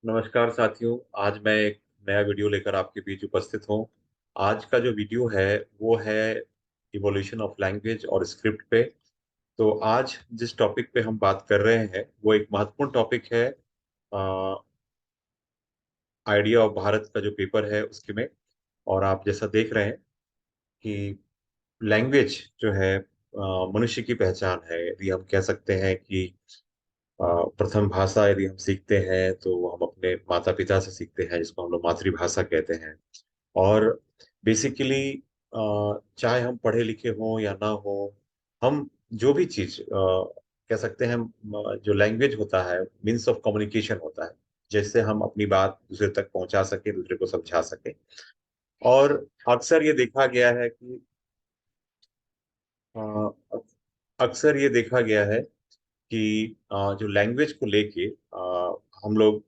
नमस्कार साथियों। आज मैं एक नया वीडियो लेकर आपके बीच उपस्थित हूँ। आज का जो वीडियो है वो है इवोल्यूशन ऑफ लैंग्वेज और स्क्रिप्ट पे। तो आज जिस टॉपिक पे हम बात कर रहे हैं वो एक महत्वपूर्ण टॉपिक है। आइडिया ऑफ भारत का जो पेपर है उसके में। और आप जैसा देख रहे हैं कि लैंग्वेज जो है मनुष्य की पहचान है। यदि हम कह सकते हैं कि प्रथम भाषा यदि हम सीखते हैं तो हम अपने माता पिता से सीखते हैं, जिसको हम लोग मातृभाषा कहते हैं। और बेसिकली चाहे हम पढ़े लिखे हों या ना हो, हम जो भी चीज कह सकते हैं, जो लैंग्वेज होता है मीन्स ऑफ कम्युनिकेशन होता है, जिससे हम अपनी बात दूसरे तक पहुंचा सके, दूसरे को समझा सके। और अक्सर ये देखा गया है कि अ, अक्सर ये देखा गया है कि जो लैंग्वेज को लेके हम लोग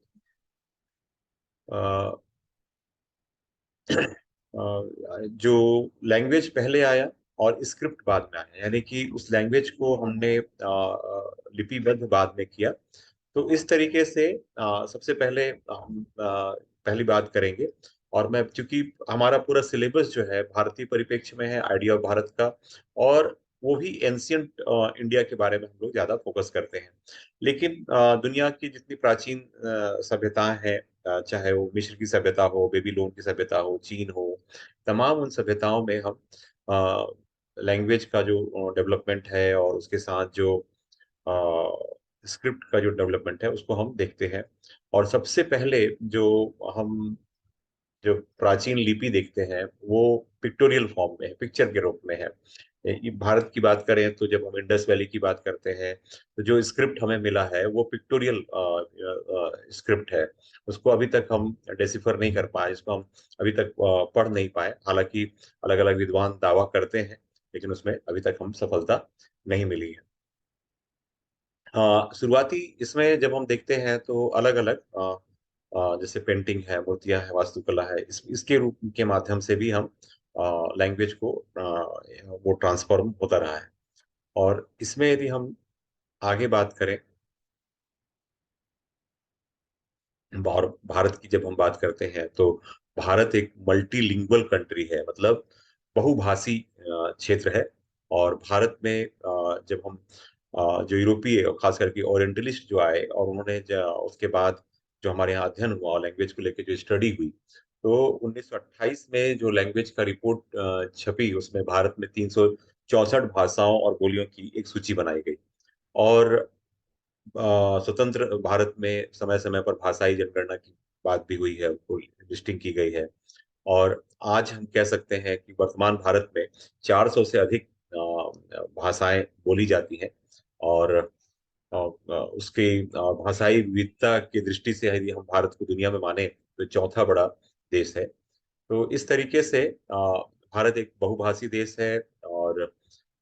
जो लैंग्वेज पहले आया और स्क्रिप्ट बाद में आया, यानी कि उस लैंग्वेज को हमने लिपिबद्ध बाद में किया। तो इस तरीके से सबसे पहले हम पहली बात करेंगे। और मैं, चूंकि हमारा पूरा सिलेबस जो है भारतीय परिप्रेक्ष्य में है, आइडिया ऑफ भारत का, और वो भी एंशियंट इंडिया के बारे में हम लोग ज्यादा फोकस करते हैं। लेकिन दुनिया की जितनी प्राचीन सभ्यताएं हैं, चाहे वो मिस्र की सभ्यता हो, बेबीलोन की सभ्यता हो, चीन हो, तमाम उन सभ्यताओं में हम लैंग्वेज का जो डेवलपमेंट है और उसके साथ जो स्क्रिप्ट का जो डेवलपमेंट है उसको हम देखते हैं। और सबसे पहले हम जो प्राचीन लिपि देखते हैं वो पिक्टोरियल फॉर्म में है, पिक्चर के रूप में है। ये भारत की बात करें तो जब हम इंडस वैली की बात करते हैं तो जो स्क्रिप्ट हमें मिला है वो पिक्टोरियल स्क्रिप्ट है। उसको अभी तक हम डेसिफर नहीं कर पाए, इसको हम अभी तक पढ़ नहीं पाए। हालांकि अलग अलग विद्वान दावा करते हैं, लेकिन उसमें अभी तक हम सफलता नहीं मिली है। शुरुआती इसमें जब हम देखते हैं तो अलग अलग जैसे पेंटिंग है, मूर्तियां है, वास्तुकला है, इसके रूप के माध्यम से भी हम लैंग्वेज को वो ट्रांसफॉर्म होता रहा है। और इसमें यदि हम आगे बात करें, भारत की जब हम बात करते हैं तो भारत एक मल्टीलिंगुअल कंट्री है, मतलब बहुभाषी क्षेत्र है। और भारत में जब हम जो यूरोपीय और खास करके ओरिएंटलिस्ट जो आए और उन्होंने उसके बाद जो हमारे यहाँ अध्ययन हुआ लैंग्वेज को लेकर, जो स्टडी हुई, तो 1928 में जो लैंग्वेज का रिपोर्ट छपी उसमें भारत में 364 भाषाओं और बोलियों की एक सूची बनाई गई। और स्वतंत्र भारत में समय समय पर भाषाई जनगणना की बात भी हुई है, उसको लिस्टिंग की गई है। और आज हम कह सकते हैं कि वर्तमान भारत में 400 से अधिक भाषाएं बोली जाती हैं। और उसके भाषाई विविधता की दृष्टि से यदि हम भारत को दुनिया में माने तो चौथा बड़ा देश है। तो इस तरीके से भारत एक बहुभाषी देश है।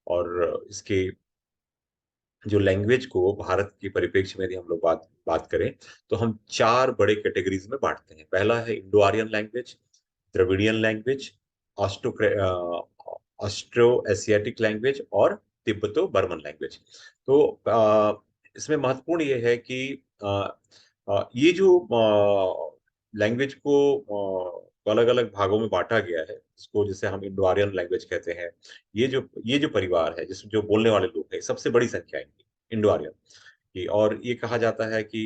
और इसके जो लैंग्वेज को भारत के परिप्रेक्ष्य में यदि हम लोग बात बात करें तो हम चार बड़े कैटेगरीज में बांटते हैं। पहला है Indo Aryan language, Dravidian language, Austro Austro Asiatic language और तिब्बतो बर्मन लैंग्वेज। तो इसमें महत्वपूर्ण ये है कि ये जो लैंग्वेज को अलग अलग भागों में बांटा गया है, इसको जैसे हम इंडो आर्यन लैंग्वेज कहते हैं। ये जो परिवार है जिसमें जो बोलने वाले लोग हैं, सबसे बड़ी संख्या है इनकी, इंडो आर्यन की। और ये कहा जाता है कि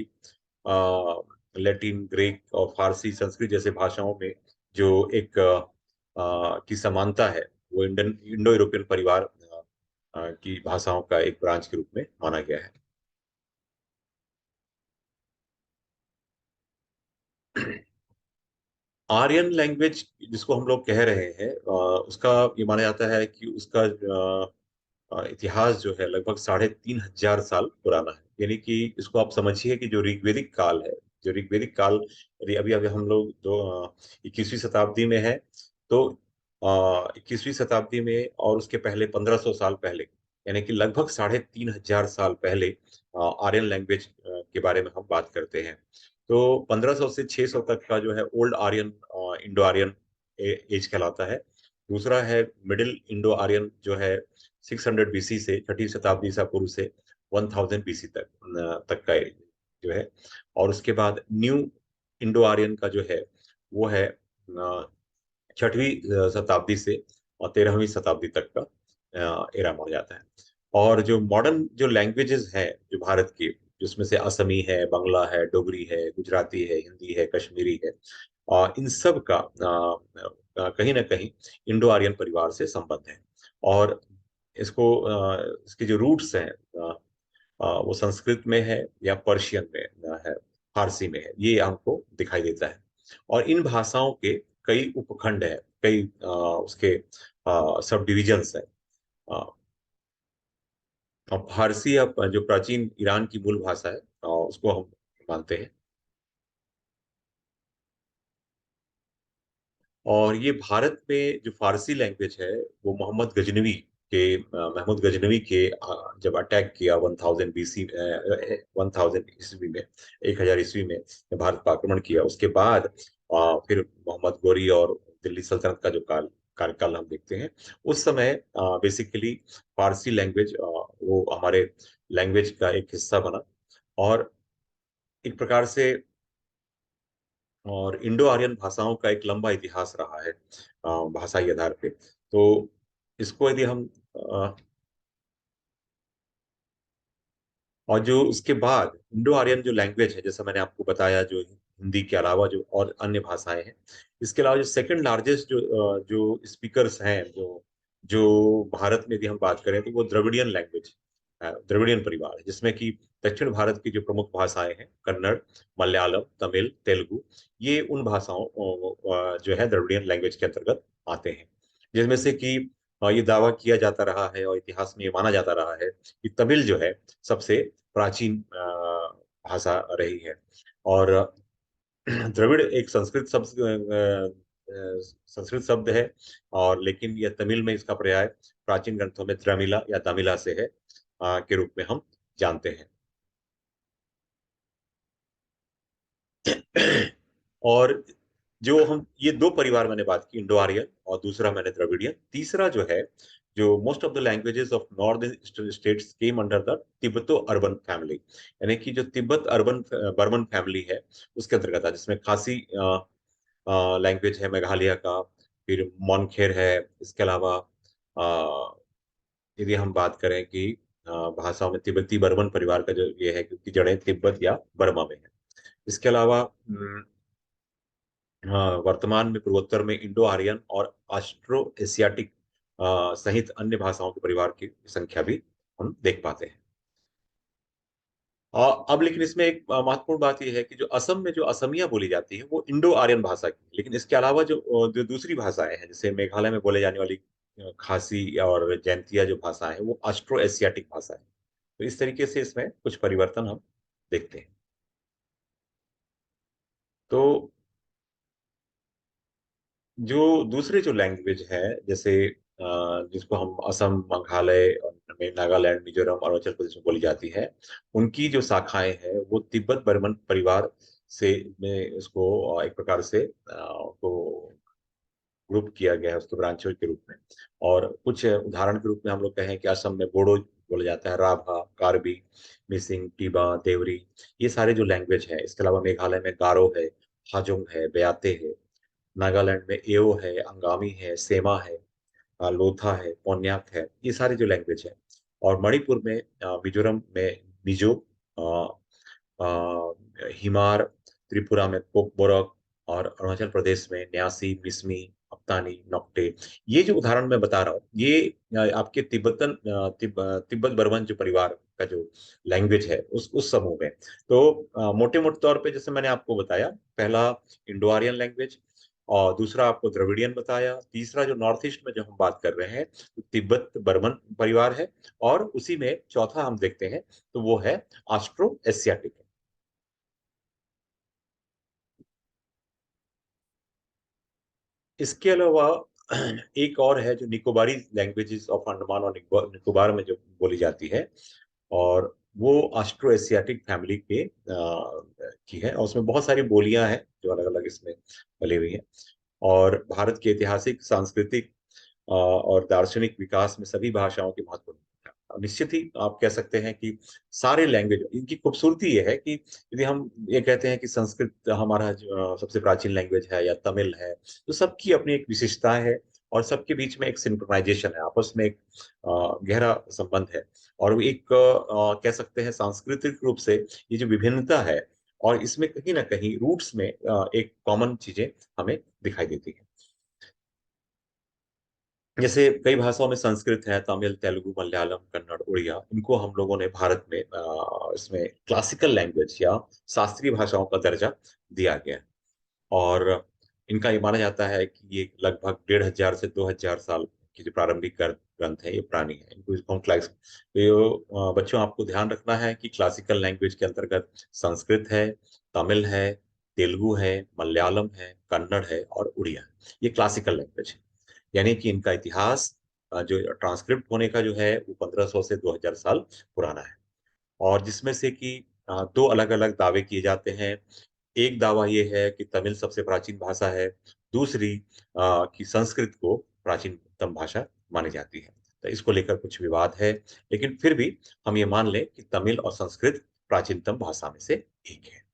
लैटिन, ग्रीक और फारसी, संस्कृत जैसे भाषाओं में जो एक की समानता है, वो इंडन इंडो यूरोपियन परिवार की भाषाओं का एक ब्रांच के रूप में माना गया है। आर्यन लैंग्वेज जिसको हम लोग कह रहे हैं, उसका ये माना जाता है कि उसका इतिहास जो है लगभग 3,500 साल पुराना है। यानी कि इसको आप समझिए कि जो ऋग्वेदिक काल है, जो ऋग्वेदिक काल यदि अभी अभी हम लोग जो 21वीं शताब्दी में है, तो 21वीं शताब्दी में और उसके पहले 1500 साल पहले, यानी कि लगभग 3,500 साल पहले आर्यन लैंग्वेज के बारे में हम बात करते हैं। तो 1500 से 600 तक का जो है old Aryan, Indo Aryan age कहलाता है। दूसरा है मिडिल इंडो आर्यन, जो है 600 बीसी से, छठी शताब्दी ईसा पूर्व से 1000 बीसी तक का जो है। और उसके बाद न्यू इंडो आर्यन का जो है वो है 6वीं शताब्दी से और 13वीं शताब्दी तक का एरा माना जाता है। और जो मॉडर्न जो लैंग्वेजेस हैं जो भारत की, जिसमें से असमी है, बंगला है, डोगरी है, गुजराती है, हिंदी है, कश्मीरी है, इन सब का कहीं ना कहीं इंडो आर्यन परिवार से संबंध है। और इसको इसके जो रूट्स हैं वो संस्कृत में है या पर्शियन में है, फारसी में है, ये हमको दिखाई देता है। और इन भाषाओं के कई उपखंड है, कई उसके सब डिविजन्स है। अ, और फारसी अब जो प्राचीन ईरान की मूल भाषा है, उसको हम मानते हैं। और ये भारत में जो फारसी लैंग्वेज है वो मोहम्मद गजनवी के महमूद गजनवी के जब अटैक किया 1000 BC 1000 ईस्वी में, 1000 ईस्वी में जब भारत पर आक्रमण किया, उसके बाद फिर मोहम्मद गोरी और दिल्ली सल्तनत का जो कार्यकाल हम देखते हैं, उस समय बेसिकली फारसी लैंग्वेज वो हमारे लैंग्वेज का एक हिस्सा बना। और एक प्रकार से और इंडो आर्यन भाषाओं का एक लंबा इतिहास रहा है भाषाई आधार पे। तो इसको यदि हम और जो उसके बाद इंडो आर्यन जो लैंग्वेज है, जैसा मैंने आपको बताया, जो हिंदी के अलावा जो और अन्य भाषाएं हैं, इसके अलावा जो सेकंड लार्जेस्ट जो स्पीकर्स हैं, जो भारत में यदि हम बात करें तो वो द्रविडियन लैंग्वेज, द्रविडियन परिवार है, जिसमें कि दक्षिण भारत की जो प्रमुख भाषाएं हैं, कन्नड़, मलयालम, तमिल, तेलुगु, ये उन भाषाओं जो है द्रविडियन लैंग्वेज के अंतर्गत आते हैं। जिसमें से कि ये दावा किया जाता रहा है और इतिहास में ये माना जाता रहा है कि तमिल जो है सबसे प्राचीन भाषा रही है। और द्रविड़ एक संस्कृत शब्द है, और लेकिन यह तमिल में इसका पर्याय प्राचीन ग्रंथों में द्रमिला या तमिला से है के रूप में हम जानते हैं। और जो हम ये दो परिवार मैंने बात की, इंडो आर्यन और दूसरा मैंने द्रविडियन, तीसरा जो है, जो most of the languages of north eastern states came under the तिब्बतो urban family, यानी कि जो तिब्बत अर्बन बर्मन फैमिली है उसके अंतर्गत है, जिसमें खासी लैंग्वेज है मेघालय का, फिर मोनखेर है। इसके अलावा यदि हम बात करें कि भाषाओं में तिब्बती बर्मन परिवार का जो ये है, क्योंकि जड़ें तिब्बत या बर्मा में है। इसके अलावा वर्तमान में पूर्वोत्तर में इंडो आर्यन और ऑस्ट्रो एशियाटिक सहित अन्य भाषाओं के परिवार की संख्या भी हम देख पाते हैं। अब लेकिन इसमें एक महत्वपूर्ण बात यह है कि जो असम में जो असमिया बोली जाती है वो इंडो आर्यन भाषा की, लेकिन इसके अलावा जो दूसरी भाषाएं हैं, जैसे मेघालय में बोले जाने वाली खासी और जैंतिया जो भाषा है, वो ऑस्ट्रो एशियाटिक भाषा है। तो इस तरीके से इसमें कुछ परिवर्तन हम देखते हैं। तो जो दूसरे जो लैंग्वेज है, जैसे जिसको हम असम, मेघालय में, नागालैंड, मिजोरम, अरुणाचल प्रदेश में बोली जाती है, उनकी जो शाखाएं हैं वो तिब्बत बर्मन परिवार से में उसको एक प्रकार से को ग्रुप किया गया है उसके ब्रांचों के रूप में। और कुछ उदाहरण के रूप में हम लोग कहें कि असम में बोडो बोला जाता है, राभा, कार्बी, मिसिंग, टीबा, देवरी, ये सारे जो लैंग्वेज है। इसके अलावा मेघालय में गारो है, हाजोंग है, बेयाते है। नागालैंड में एओ है, अंगामी है, सेमा है, लोथा है, कोन्याक है, ये सारे जो लैंग्वेज है। और मणिपुर में मिजोरम में मिजो, हिमार, त्रिपुरा में पोकबोरक, और अरुणाचल प्रदेश में न्यासी, मिसमी, अप्तानी, नोक्टे। ये जो उदाहरण मैं बता रहा हूँ, ये आपके तिब्बत बर्मन जो परिवार का जो लैंग्वेज है उस समूह में। तो मोटे मोटे तौर पे जैसे मैंने आपको बताया, पहला इंडो आर्यन लैंग्वेज, और दूसरा आपको द्रविडियन बताया, तीसरा जो नॉर्थ ईस्ट में जो हम बात कर रहे हैं तो तिब्बत बर्मन परिवार है, और उसी में चौथा हम देखते हैं तो वो है ऑस्ट्रो एशियाटिक। इसके अलावा एक और है जो निकोबारी लैंग्वेजेस ऑफ अंडमान और निकोबार में जो बोली जाती है, और वो ऑस्ट्रो एशियाटिक फैमिली के की है, और उसमें बहुत सारी बोलियां हैं जो अलग अलग इसमें फैली हुई हैं। और भारत के ऐतिहासिक, सांस्कृतिक और दार्शनिक विकास में सभी भाषाओं की महत्वपूर्ण भूमिका। निश्चित ही आप कह सकते हैं कि सारे लैंग्वेज इनकी खूबसूरती ये है कि यदि हम ये कहते हैं कि संस्कृत हमारा जो, सबसे प्राचीन लैंग्वेज है या तमिल है, तो सबकी अपनी एक विशेषता है और सबके बीच में एक सिंक्रोनाइजेशन है, आपस में एक गहरा संबंध है। और एक कह सकते हैं सांस्कृतिक रूप से ये जो विभिन्नता है और इसमें कहीं ना कहीं रूट्स में एक कॉमन चीजें हमें दिखाई देती हैं। जैसे कई भाषाओं में संस्कृत है, तमिल, तेलुगु, मलयालम, कन्नड़, उड़िया, इनको हम लोगों ने भारत में इसमें क्लासिकल लैंग्वेज या शास्त्रीय भाषाओं का दर्जा दिया गया है। और इनका ये माना जाता है कि ये लगभग 1500 से 2000 साल की जो प्रारंभिक ग्रंथ है, ये पुरानी है। इनको इसको हम क्लास तो बच्चों आपको ध्यान रखना है कि क्लासिकल लैंग्वेज के अंतर्गत संस्कृत है, तमिल है, तेलुगु है, मलयालम है, कन्नड़ है और उड़िया है। ये क्लासिकल लैंग्वेज है। यानी कि इनका इतिहास जो ट्रांसक्रिप्ट होने का जो है वो 1500 से 2000 साल पुराना है। और जिसमें से कि दो अलग अलग दावे किए जाते हैं। एक दावा ये है कि तमिल सबसे प्राचीन भाषा है, दूसरी कि संस्कृत को प्राचीनतम भाषा मानी जाती है। तो इसको लेकर कुछ विवाद है, लेकिन फिर भी हम ये मान लें कि तमिल और संस्कृत प्राचीनतम भाषा में से एक है।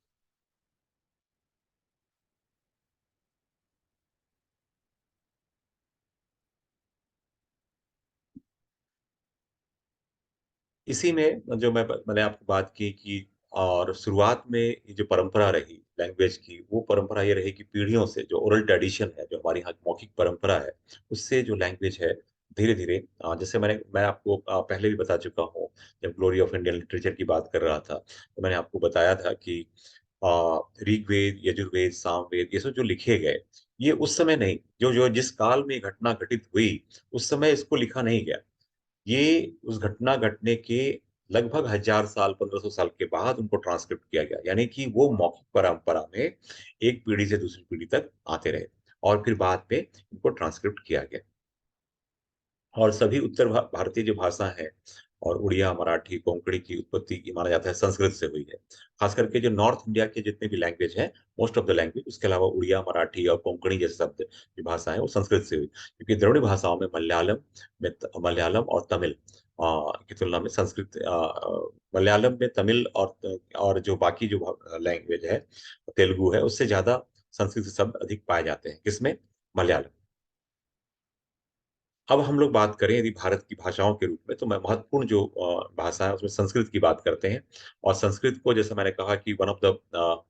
इसी में जो मैंने आपको बात की कि और शुरुआत में ये जो परंपरा रही लैंग्वेज की, वो परंपरा ये रही कि पीढ़ियों से जो ओरल ट्रेडिशन है, जो हमारी यहाँ की मौखिक परंपरा है, उससे जो लैंग्वेज है धीरे धीरे जैसे मैं आपको पहले भी बता चुका हूँ, जब ग्लोरी ऑफ इंडियन लिटरेचर की बात कर रहा था तो मैंने आपको बताया था कि ऋग्वेद, यजुर्वेद, सामवेद, ये सब जो लिखे गए, ये उस समय नहीं, जो जो जिस काल में ये घटना घटित हुई उस समय इसको लिखा नहीं गया। ये उस घटना घटने के लगभग 1000 साल, 1500 साल के बाद उनको ट्रांसक्रिप्ट किया गया, यानी कि वो मौखिक परंपरा में एक पीढ़ी से दूसरी पीढ़ी तक आते रहे और फिर बाद में इनको ट्रांसक्रिप्ट किया गया। और सभी उत्तर भारतीय जो भाषा है और उड़िया, मराठी, कोंकणी की उत्पत्ति की माना जाता है संस्कृत से हुई है। खास करके जो नॉर्थ इंडिया के जितने भी लैंग्वेज हैं, मोस्ट ऑफ द लैंग्वेज, उसके अलावा उड़िया, मराठी और कोंकणी जैसे शब्द जो भाषा है वो संस्कृत से हुई, क्योंकि द्रविड़ भाषाओं में मलयालम और तमिल की तुलना में संस्कृत मलयालम में तमिल और जो बाकी जो लैंग्वेज है, तेलुगु है, उससे ज्यादा संस्कृत शब्द अधिक पाए जाते हैं। किसमें? मलयालम। अब हम लोग बात करें यदि भारत की भाषाओं के रूप में, तो मैं महत्वपूर्ण जो भाषा है उसमें संस्कृत की बात करते हैं। और संस्कृत को जैसे मैंने कहा कि one of the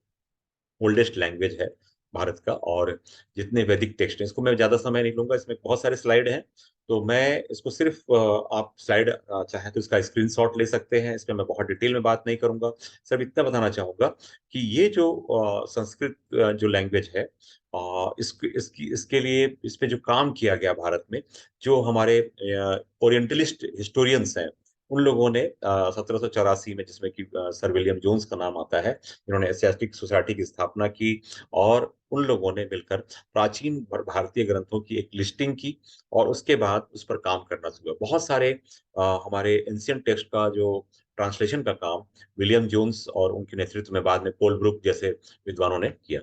oldest language है भारत का। और जितने वैदिक टेक्स्ट हैं, इसको मैं ज्यादा समय नहीं लूंगा, इसमें बहुत सारे स्लाइड हैं, तो मैं इसको सिर्फ आप स्लाइड चाहे तो इसका स्क्रीनशॉट ले सकते हैं, इसमें मैं बहुत डिटेल में बात नहीं करूंगा। सिर्फ इतना बताना चाहूंगा कि ये जो संस्कृत जो लैंग्वेज है, इसके लिए इस पे जो काम किया गया भारत में, जो हमारे ओरिएंटलिस्ट हिस्टोरियंस हैं, उन लोगों ने 1784 में, जिसमें कि सर विलियम जोन्स का नाम आता है, इन्होंने एशियाटिक सोसाइटी की स्थापना की। और उन लोगों ने मिलकर प्राचीन भारतीय ग्रंथों की एक लिस्टिंग की और उसके बाद उस पर काम करना शुरू हुआ। बहुत सारे हमारे एंशियंट टेक्स्ट का जो ट्रांसलेशन का काम विलियम जोन्स और उनके नेतृत्व में बाद में पोल ब्रुक जैसे विद्वानों ने किया।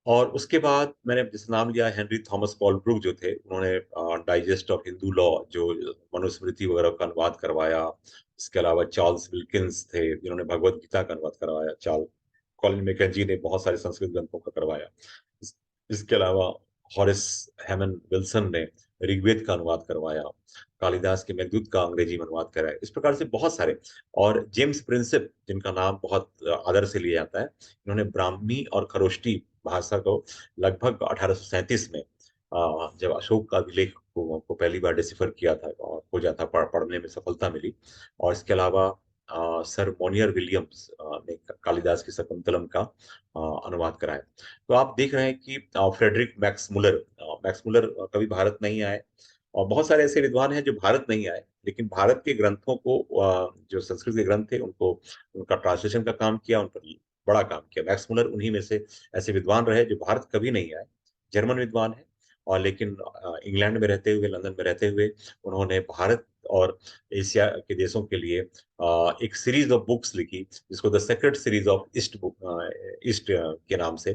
और उसके बाद मैंने जिस नाम लिया, हेनरी थॉमस कॉलब्रुक जो थे, उन्होंने डाइजेस्ट ऑफ हिंदू लॉ, जो मनुस्मृति वगैरह का अनुवाद करवाया। इसके अलावा चार्ल्स विल्किंस थे, जिन्होंने भगवत गीता का अनुवाद करवाया। चार्ल कॉलिन मैकेंजी ने बहुत सारे संस्कृत ग्रंथों का करवाया। इसके अलावा हॉरिस हेमन विल्सन ने ऋग्वेद का अनुवाद करवाया। कालिदास के मेघदूत का अंग्रेजी में अनुवाद कराया। इस प्रकार से बहुत सारे। और जेम्स प्रिंसेप, जिनका नाम बहुत आदर से लिया जाता है, इन्होंने ब्राह्मी और खरोष्टी भाषा को लगभग 1837 में जब अशोक का अभिलेख को पहली बार डिसिफर किया था और खोजा था, पढ़ने में सफलता मिली। और इसके अलावा सर मोनियर विलियम्स ने कालिदास की शकुंतलम का अनुवाद कराया। तो आप देख रहे हैं कि फ्रेडरिक मैक्स मुलर कभी भारत नहीं आए। और बहुत सारे ऐसे विद्वान हैं जो भारत नहीं आए, लेकिन भारत के ग्रंथों को जो संस्कृत के ग्रंथ थे उनको, उनका ट्रांसलेशन का काम किया, उन पर बड़ा काम किया। मैक्स मुलर उन्हीं में से ऐसे विद्वान रहे जो भारत कभी नहीं आए। जर्मन विद्वान है। और लेकिन इंग्लैंड में रहते हुए, लंदन में रहते हुए उन्होंने भारत और एशिया के देशों के लिए एक सीरीज ऑफ बुक्स लिखी, जिसको the sacred series of East book, East के नाम से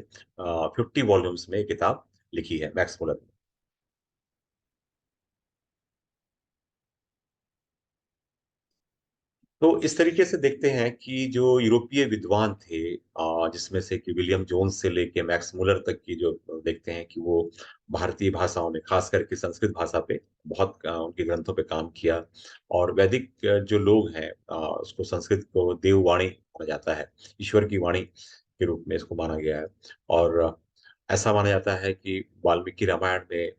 50 वॉल्यूम्स में ये किताब लिखी है मैक्स मुलर ने। तो इस तरीके से देखते हैं कि जो यूरोपीय विद्वान थे, जिसमें से कि विलियम जोन्स से लेके मैक्स मुलर तक की, जो देखते हैं कि वो भारतीय भाषाओं में, खास करके संस्कृत भाषा पे बहुत उनके ग्रंथों पे काम किया। और वैदिक जो लोग हैं, उसको, संस्कृत को देववाणी माना जाता है, ईश्वर की वाणी के रूप में इसको माना गया है। और ऐसा माना जाता है कि वाल्मीकि रामायण में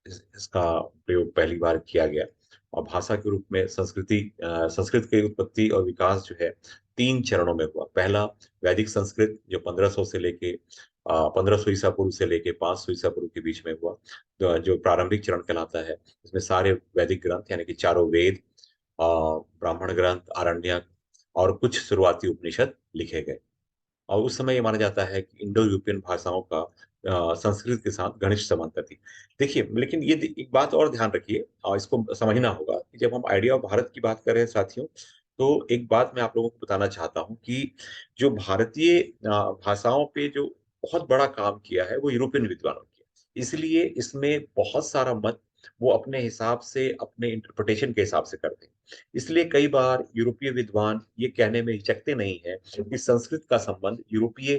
इसका प्रयोग पहली बार किया गया। और भाषा के रूप में संस्कृत की उत्पत्ति और विकास जो है 3 चरणों में हुआ। पहला वैदिक संस्कृत, जो 1500 से लेके 1500 ईसा पूर्व से लेके 500 ईसा पूर्व के बीच में हुआ, जो प्रारंभिक चरण कहलाता है। इसमें सारे वैदिक ग्रंथ, यानी कि चारों वेद, ब्राह्मण ग्रंथ, आरण्यक और कुछ शुरुआती उपनिषद लिखे गए। और उस समय ये माना जाता है कि इंडो यूरोपियन भाषाओं का संस्कृत के साथ घनिष्ठ समानता थी। देखिए, लेकिन ये एक बात और ध्यान रखिए, और इसको समझना होगा कि जब हम आइडिया ऑफ भारत की बात कर रहे हैं साथियों, तो एक बात मैं आप लोगों को बताना चाहता हूँ कि जो भारतीय भाषाओं पे जो बहुत बड़ा काम किया है, वो यूरोपियन विद्वानों ने किया। इसलिए इसमें बहुत सारा मत वो अपने हिसाब से, अपने इंटरप्रिटेशन के हिसाब से करते हैं। इसलिए कई बार यूरोपीय विद्वान ये कहने में हिचकते नहीं है कि संस्कृत का संबंध यूरोपीय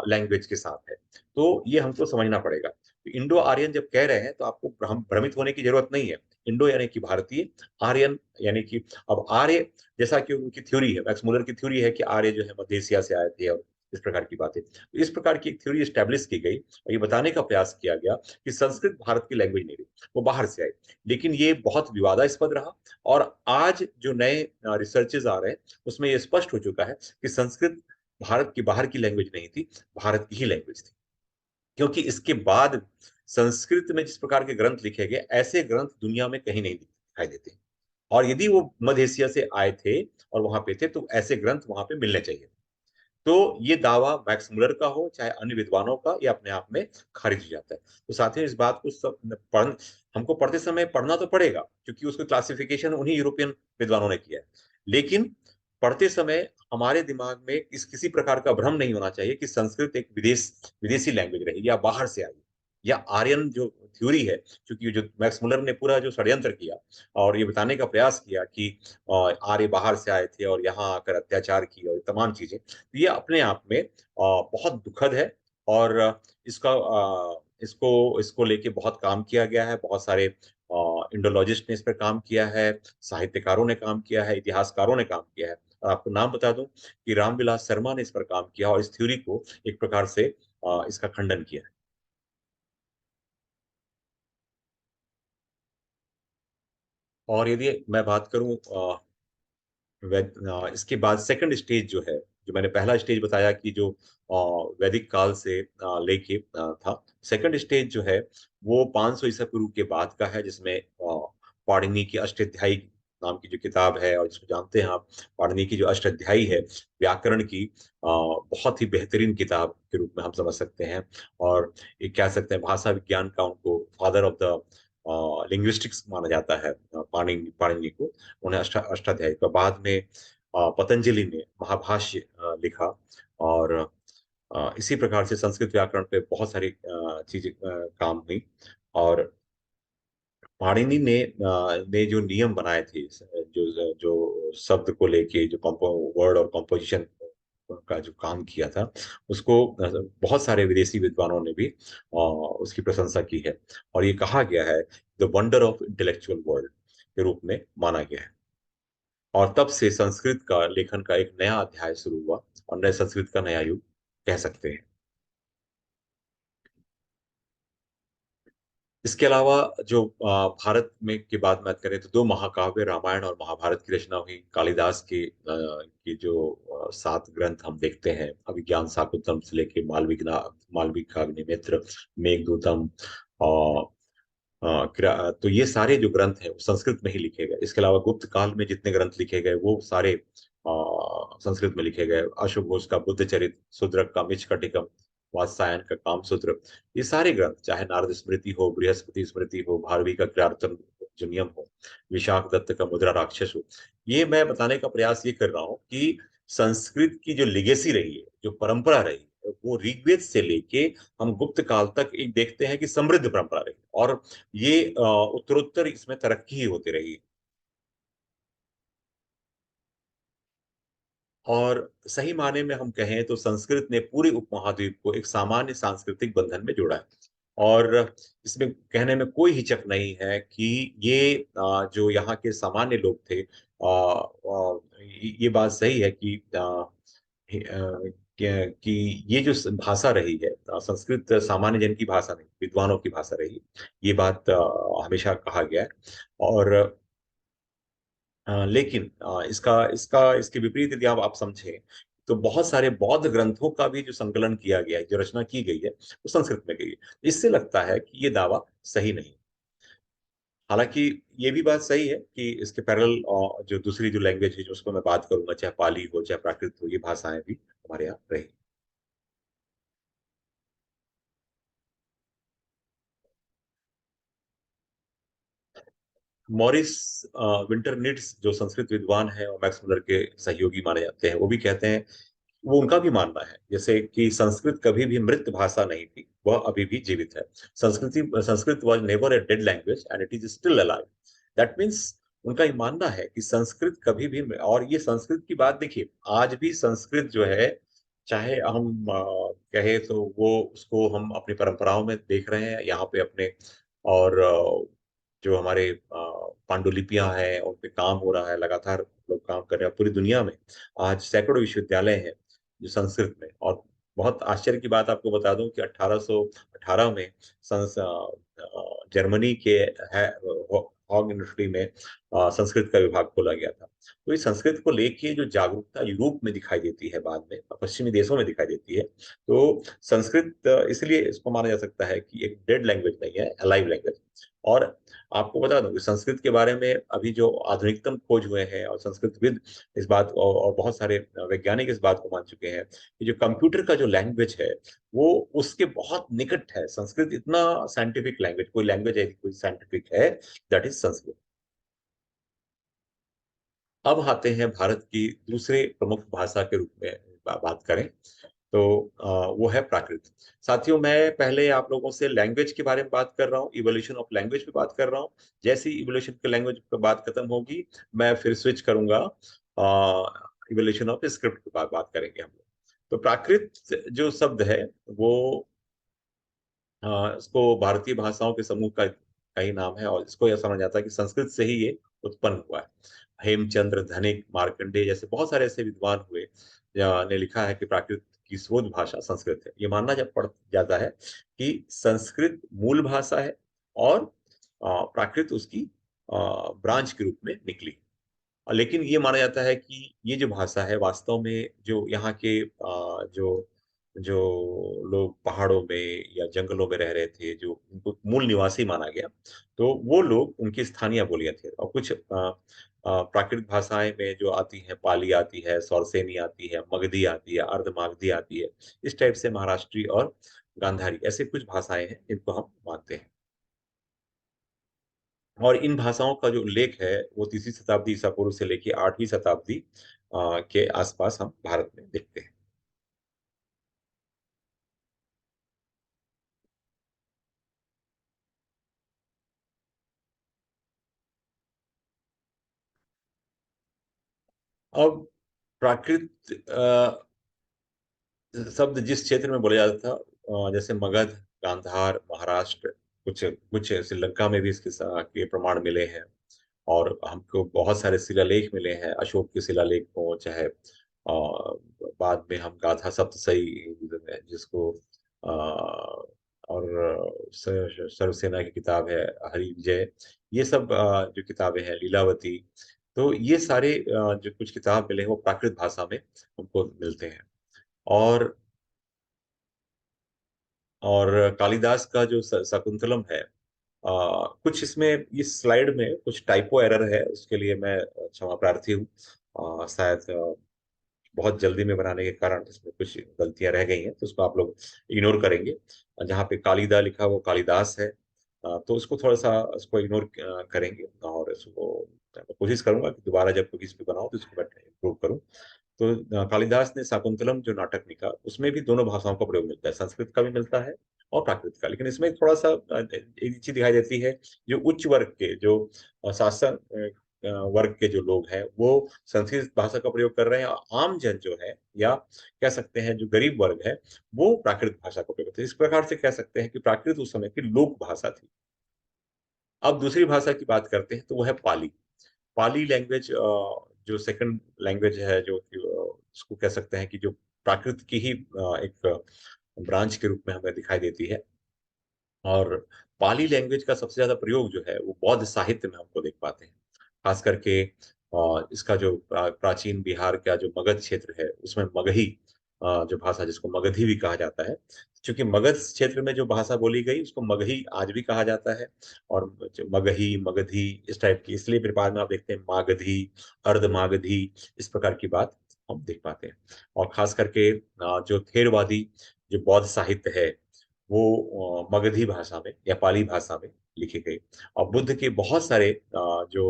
लैंग्वेज के साथ है। तो ये हमको समझना पड़ेगा। इंडो आर्यन जब कह रहे हैं, तो आपको भ्रमित होने की जरूरत नहीं है। इंडो यानी कि भारतीय, आर्यन यानी कि, अब आर्य, जैसा कि उनकी थ्योरी है, मैक्स मुलर की थ्योरी है कि आर्य जो है मध्य एशिया से आए थे, और इस प्रकार की बातें, तो इस प्रकार की एक थ्योरी स्टैब्लिश की गई और ये बताने का प्रयास किया गया कि संस्कृत भारत की लैंग्वेज नहीं रही, वो बाहर से आई। लेकिन ये बहुत विवादास्पद रहा। और आज जो नए रिसर्चेज आ रहे हैं, उसमें ये स्पष्ट हो चुका है कि संस्कृत भारत की बाहर की लैंग्वेज नहीं थी, भारत की ही लैंग्वेज थी। क्योंकि इसके बाद संस्कृत में जिस प्रकार के ग्रंथ लिखे गए, ऐसे ग्रंथ दुनिया में कहीं नहीं दिखाई देते। और यदि वो मध्य एशिया से आए थे और वहां पे थे, तो ऐसे ग्रंथ वहां पे मिलने चाहिए। तो ये दावा मैक्स मुलर का हो चाहे अन्य विद्वानों का, ये अपने आप में खारिज हो जाता है। तो साथियों, इस बात को सब हमको पढ़ते समय पढ़ना तो पड़ेगा, क्योंकि उसका क्लासिफिकेशन उन्हीं यूरोपियन विद्वानों ने किया है। लेकिन पढ़ते समय हमारे दिमाग में किसी प्रकार का भ्रम नहीं होना चाहिए कि संस्कृत एक विदेशी लैंग्वेज रही या बाहर से आई, या आर्यन जो थ्योरी है। क्योंकि जो मैक्स मुलर ने पूरा जो षड्यंत्र किया और ये बताने का प्रयास किया कि आर्य बाहर से आए थे और यहाँ आकर अत्याचार किए और तमाम चीजें, ये अपने आप में बहुत दुखद है। और इसको इसको लेके बहुत काम किया गया है। बहुत सारे इंडोलॉजिस्ट ने इस पर काम किया है, साहित्यकारों ने काम किया है, इतिहासकारों ने काम किया है। और आपको नाम बता दूं कि रामविलास शर्मा ने इस पर काम किया और इस थ्योरी को एक प्रकार से इसका खंडन किया है। और यदि मैं बात करूं इसके बाद सेकंड स्टेज जो है, जो मैंने पहला स्टेज बताया कि जो वैदिक काल से लेके था, सेकंड स्टेज जो है वो 500 ईसा पूर्व के बाद का है, जिसमें पाणिनि की अष्टाध्यायी नाम की जो किताब है, और जिसको जानते हैं आप, पाणिनि की जो अष्टाध्यायी है व्याकरण की, बहुत ही बेहतरीन किताब के रूप में हम समझ सकते हैं। और ये कह सकते हैं भाषा विज्ञान का उनको फादर ऑफ द लिंग्विस्टिक्स माना जाता है, पाणिनि पाणिनि को। उन्हें अष्टाध्यायी का, बाद में पतंजलि ने महाभाष्य लिखा। और इसी प्रकार से संस्कृत व्याकरण पे बहुत सारी चीजें काम हुई। और पाणिनि ने जो नियम बनाए थे, जो जो शब्द को लेके, जो वर्ड और कॉम्पोजिशन का जो काम किया था, उसको बहुत सारे विदेशी विद्वानों ने भी उसकी प्रशंसा की है। और ये कहा गया है the wonder of intellectual world के रूप में माना गया है। और तब से संस्कृत का लेखन का एक नया अध्याय शुरू हुआ, और नए संस्कृत का नया युग कह सकते हैं। इसके अलावा जो भारत में की बात बात करें, तो दो महाकाव्य रामायण और महाभारत की रचना हुई। कालिदास की जो 7 ग्रंथ हम देखते हैं, अभिज्ञान शाकुंतलम से लेके मालविकाग्निमित्र, मेघदूतम, और तो ये सारे जो ग्रंथ हैं वो संस्कृत में ही लिखे गए। इसके अलावा गुप्त काल में जितने ग्रंथ लिखे गए, वो सारे संस्कृत में लिखे गए। अशोक घोष का बुद्ध चरित, शूद्रक का मिच्छकटिकम, वात्सायन का कामसूत्र, ये सारे ग्रंथ, चाहे नारद स्मृति हो, बृहस्पति स्मृति हो, भारवी का किरातन जुनियम हो, विशाख दत्त का मुद्रा राक्षस हो, ये मैं बताने का प्रयास ये कर रहा हूँ कि संस्कृत की जो लिगेसी रही है, जो परंपरा रही है, वो ऋग्वेद से लेके हम गुप्त काल तक एक देखते हैं कि समृद्ध परंपरा रही, और ये उत्तरोत्तर इसमें तरक्की ही होती रही। और सही मायने में हम कहें तो संस्कृत ने पूरे उपमहाद्वीप को एक सामान्य सांस्कृतिक बंधन में जोड़ा है। और इसमें कहने में कोई हिचक नहीं है कि ये जो यहाँ के सामान्य लोग थे, ये बात सही है कि कि ये जो भाषा रही है, संस्कृत सामान्य जन की भाषा नहीं, विद्वानों की भाषा रही, ये बात हमेशा कहा गया है। और लेकिन इसका इसका इसके विपरीत यदि आप समझें, तो बहुत सारे बौद्ध ग्रंथों का भी जो संकलन किया गया है, जो रचना की गई है, वो संस्कृत में गई है। इससे लगता है कि ये दावा सही नहीं। हालांकि ये भी बात सही है कि इसके पैरेलल जो दूसरी जो लैंग्वेज है, जो उसको मैं बात करूंगा, चाहे पाली हो चाहे प्राकृत हो, ये भाषाएं भी हमारे यहाँ रही। मॉरिस विंटरनिट्स जो संस्कृत विद्वान है और मैक्स मुलर के सहयोगी माने जाते हैं, वो भी कहते हैं, वो उनका भी मानना है जैसे कि संस्कृत कभी भी मृत भाषा नहीं थी, वह अभी भी जीवित है। Sanskrit was never a dead language and it is still alive. That means उनका ये मानना है कि संस्कृत कभी भी, और ये संस्कृत की बात देखिए, आज भी संस्कृत जो है, चाहे हम कहे तो वो उसको हम अपनी परंपराओं में देख रहे हैं यहाँ पे अपने। और जो हमारे पांडुलिपियां हैं उन पे काम हो रहा है, लगातार लोग काम कर रहे हैं पूरी दुनिया में। आज सैकड़ों विश्वविद्यालय हैं जो संस्कृत में। और बहुत आश्चर्य की बात आपको बता दूं कि 1818 में जर्मनी के है हॉग यूनिवर्सिटी में संस्कृत का विभाग खोला गया था। तो इस संस्कृत को लेके जो जागरूकता यूरोप में दिखाई देती है, बाद में पश्चिमी देशों में दिखाई देती है, तो संस्कृत इसलिए इसको माना जा सकता है कि एक डेड लैंग्वेज नहीं है, अलाइव लैंग्वेज। और आपको बता दूं कि संस्कृत के बारे में अभी जो आधुनिकतम खोज हुए हैं, और संस्कृतविद इस बात और बहुत सारे वैज्ञानिक इस बात को मान चुके हैं कि जो कंप्यूटर का जो लैंग्वेज है, वो उसके बहुत निकट है। संस्कृत इतना साइंटिफिक लैंग्वेज, कोई लैंग्वेज है कोई साइंटिफिक है, दैट इज संस्कृत। अब आते हैं भारत की दूसरे प्रमुख भाषा के रूप में बात करें, तो वो है प्राकृत। साथियों, मैं पहले आप लोगों से लैंग्वेज के बारे में बात कर रहा हूँ, इवोल्यूशन ऑफ लैंग्वेज पे बात कर रहा हूँ। जैसी इवोल्यूशन की लैंग्वेज पे बात खत्म होगी, मैं फिर स्विच करूंगा, इवोल्यूशन ऑफ स्क्रिप्ट पे बात करेंगे हम लोग। तो प्राकृत जो शब्द है, वो इसको भारतीय भाषाओं के समूह का ही नाम है, और इसको यह समझा जाता है कि संस्कृत से ही ये उत्पन्न हुआ है। हेमचंद्र, धनिक, मार्कंडेय जैसे बहुत सारे ऐसे विद्वान हुए ने लिखा है कि प्राकृत की शोध भाषा संस्कृत है। ये मानना जब पड़ जाता है कि संस्कृत मूल भाषा है, और प्राकृत उसकी ब्रांच के रूप में निकली। लेकिन ये माना जाता है कि ये जो भाषा है, वास्तव में जो यहाँ के जो जो लोग पहाड़ों में या जंगलों में रह रहे थे, जो उनको मूल निवासी माना गया, तो वो लोग, उनकी स्थानीय बोलियां थी। और कुछ प्राकृतिक भाषाएं में जो आती हैं, पाली आती है, सौरसेनी आती है, मगधी आती है, अर्धमागधी आती है, इस टाइप से महाराष्ट्री और गांधारी, ऐसे कुछ भाषाएं हैं जिनको हम मानते हैं। और इन भाषाओं का जो उल्लेख है, वो तीसरी शताब्दी ईसा पूर्व से लेकर 8वीं शताब्दी के आसपास हम भारत में देखते हैं। अब प्राकृत शब्द जिस क्षेत्र में बोला जाता था, जैसे मगध, गांधार, महाराष्ट्र, कुछ कुछ श्रीलंका में भी के प्रमाण मिले हैं। और हमको बहुत सारे शिलालेख मिले हैं, अशोक के शिलालेख हो, चाहे बाद में हम गाथा सप्तसई जिसको और सर्वसेना की किताब है हरि विजय, ये सब जो किताबें हैं, लीलावती, तो ये सारे जो कुछ किताब मिले हैं, वो प्राकृत भाषा में हमको मिलते हैं। और कालिदास का जो शकुंतलम है, कुछ इसमें इस स्लाइड में कुछ टाइपो एरर है, उसके लिए मैं क्षमा प्रार्थी हूँ। शायद बहुत जल्दी में बनाने के कारण इसमें कुछ गलतियां रह गई हैं, तो उसको आप लोग इग्नोर करेंगे। जहाँ पे कालिदा लिखा वो कालिदास है, तो उसको थोड़ा सा उसको इग्नोर करेंगे, और इसको मैं कोशिश करूंगा कि दोबारा जब कुछ भी बनाओ तो इसको मैं इम्प्रूव करूँ। तो कालिदास ने शाकुंतलम जो नाटक लिखा उसमें भी दोनों भाषाओं का प्रयोग मिलता है, संस्कृत का भी मिलता है और प्राकृत का। लेकिन इसमें थोड़ा सा एक चीज दिखाई देती है, जो उच्च वर्ग के, जो शासन वर्ग के जो लोग हैं वो संस्कृत भाषा का प्रयोग कर रहे हैं, और आम जन जो है, या कह सकते हैं जो गरीब वर्ग है, वो प्राकृत भाषा का प्रयोग करते हैं। इस प्रकार से कह सकते हैं कि प्राकृत उस समय की लोक भाषा थी। अब दूसरी भाषा की बात करते हैं तो वो है पाली। पाली लैंग्वेज जो सेकंड लैंग्वेज है, जो कि उसको कह सकते हैं कि जो प्राकृत की ही एक ब्रांच के रूप में हमें दिखाई देती है। और पाली लैंग्वेज का सबसे ज्यादा प्रयोग जो है वो बौद्ध साहित्य में हमको देख पाते हैं। खास करके इसका जो प्राचीन बिहार का जो मगध क्षेत्र है उसमें मगही जो भाषा, जिसको मगधी भी कहा जाता है, क्योंकि मगध क्षेत्र में जो भाषा बोली गई उसको मगही आज भी कहा जाता है। और जो मगही, मगधी इस टाइप की, इसलिए फिर बाद में आप देखते हैं मागधी, अर्ध मागधी, इस प्रकार की बात हम देख पाते हैं। और खास करके जो थेरवादी जो बौद्ध साहित्य है वो मगधी भाषा में या पाली भाषा में लिखे गए। और बुद्ध के बहुत सारे जो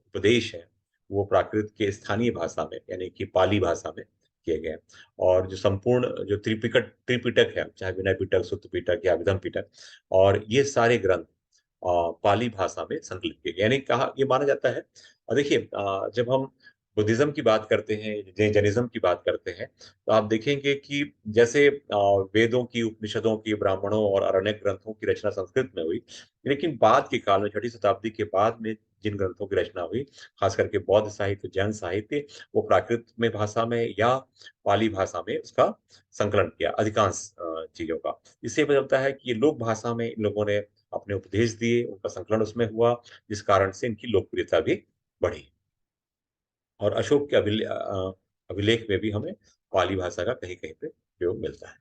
उपदेश हैं वो प्राकृत के स्थानीय भाषा में यानी कि पाली भाषा में किए गए हैं। और जो संपूर्ण जो त्रिपिटक त्रिपिटक है, चाहे विनय पिटक, सुत्त पिटक या अभिधम पिटक, और ये सारे ग्रंथ पाली भाषा में संकलित किए गए, यानी कहा ये माना जाता है। और देखिए जब हम बुद्धिज्म की बात करते हैं, जैनिज्म की बात करते हैं, तो आप देखेंगे कि जैसे वेदों की, उपनिषदों की, ब्राह्मणों और अरण्यक ग्रंथों की रचना संस्कृत में हुई, लेकिन बाद के काल में, छठी शताब्दी के बाद में जिन ग्रंथों की रचना हुई, खास करके बौद्ध साहित्य, जैन साहित्य, वो प्राकृत में भाषा में या पाली भाषा में उसका संकलन किया अधिकांश चीजों का। इससे पता चलता है कि ये लोक भाषा में इन लोगों ने अपने उपदेश दिए, उनका संकलन उसमें हुआ, जिस कारण से इनकी लोकप्रियता भी बढ़ी। और अशोक के अभिलेख में भी हमें पाली भाषा का कहीं कहीं पे प्रयोग मिलता है।